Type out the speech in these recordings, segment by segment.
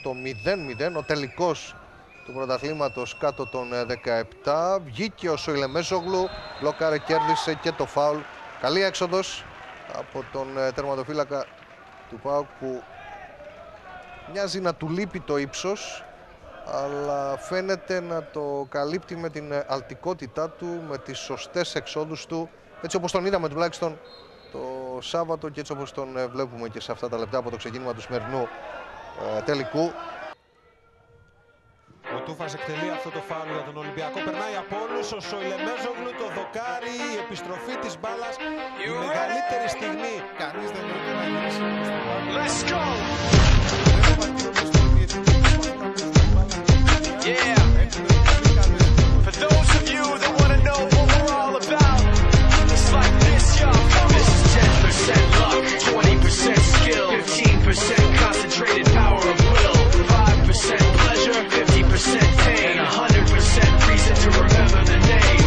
στο 0-0. Ο τελικός του πρωταθλήματος κάτω των 17. Βγήκε ο Σοηλεμέζογλου, μπλόκαρε, κέρδισε και το φάουλ. Καλή έξοδος από τον τερματοφύλακα του ΠΑΟΚ που μοιάζει να του λείπει το ύψος, αλλά φαίνεται να το καλύπτει με την αλτικότητά του, με τις σωστές εξόδους του, έτσι όπως τον είδαμε τουλάχιστον το Σάββατο και έτσι όπως τον βλέπουμε και σε αυτά τα λεπτά από το ξεκίνημα του σημερινού τελικού. Ο Τούφας εκτελεί αυτό το φάουλ για τον Ολυμπιακό. Περνάει από όλους ο Σοηλεμέζογλου, το δοκάρι, η επιστροφή της μπάλας, η μεγαλύτερη στιγμή. Κανείς δεν μπορεί να γυρίσει προς την μπάλα. Let's go! Yeah! For those of you that want to know what we're all about, it's like this, y'all. This is 10% luck, 20% skill, 15% concentrated power of will, 5% pleasure, 50% pain, and 100% reason to remember the name.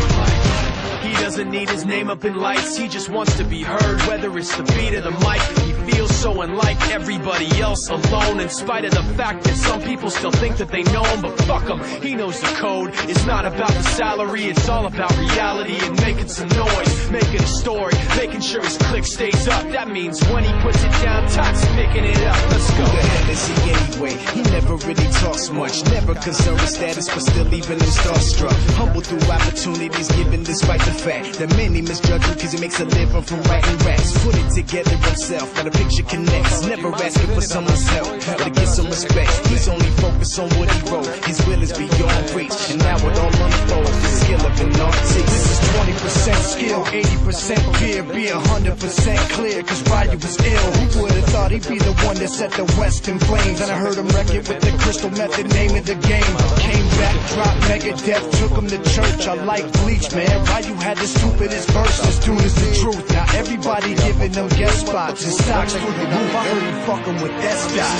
He doesn't need his name up in lights, he just wants to be heard, whether it's the beat of the mic. He feels so unlike everybody else, alone, in spite of the fact that some people still think that they know him, but fuck him, he knows the code. It's not about the salary, it's all about reality and making some noise, making a story, making sure his click stays up. That means when he puts it down, Todd's picking it up. Let's go. Who the hell is he anyway? He never really talks much, never concerned with status, but still leaving him starstruck. Humble through opportunities given despite the fact that many misjudge him because he makes a living from writing raps. Put it together himself, got a picture connects, never asking for someone's help or to get some respect. He's only focused on what he wrote, his will is beyond reach, and now it all unfolds, the skill of an artist. This is 20% skill, 80% fear, be 100% clear, cause Ryu was ill. Who would've thought he'd be the one that set the West in flames? And I heard him wreck it with the crystal method, name of the game. Came back, dropped Megadeth, took him to church. I like Bleach, man. Ryu had the stupidest verses, tune is the truth. Now everybody giving them guest spots and stocks through the roof. I heard you fucking with that stock.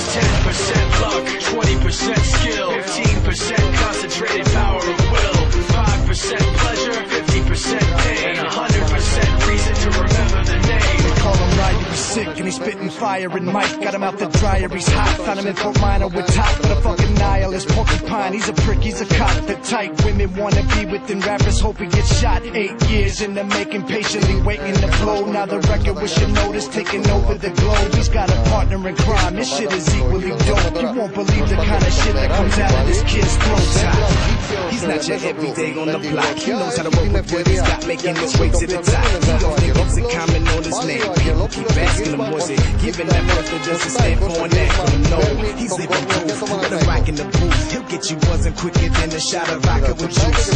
This is 10% luck, 20% skill, 15% concentrated power of will, 5% pleasure, 50% pain, and 100% reason to remember the name. They call him Ryu, he's sick and he's spitting fire and Mike got him out the dryer, he's hot. Found him in Fort Minor with top for the fucking nihilist porcupine. He's a prick, he's a cop. The type women wanna be within rappers, hope he gets shot. 8 years in the making, patiently waiting to blow. Now the record with your notice taking over the globe. He's got a partner in crime, this shit is equally dope. You won't believe the kind of shit that comes out of this kid's throat. He's not your everyday on the block. He knows how to work with what he's got, making his way to the top. He don't think it's a comment on his name. People keep asking him, was it giving that birth or does it stand for an acronym? No, he's living proof. Let him rock in the booth. He'll get you buzzing quicker than a shot of vodka with juice.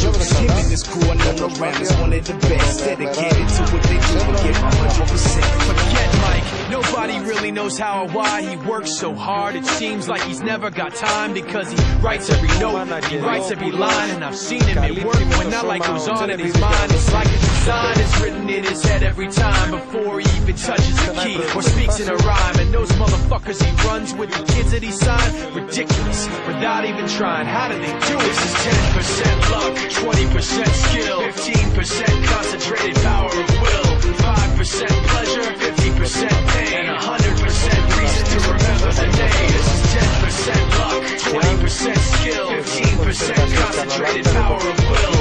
Him and his crew are known around as one of the best. Dedicated to what they do and give 100%. Forget Mike, nobody really knows how or why he works so hard. It seems like he's never got time because he writes every note, he writes every line, and I've seen him at work when that light goes on in his mind. It's like a design is written in his head every time before he even touches the key or speaks in a rhyme. And those motherfuckers he runs with, the kids that he signed, ridiculous, without even trying. How do they do it? This is 10% luck, 20% skill, 15% concentrated power of will, 5% pleasure, 50% pain, and 100% reason to remember the name. This is 10% luck, 20% skill, 15% concentrated power of will,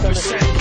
5%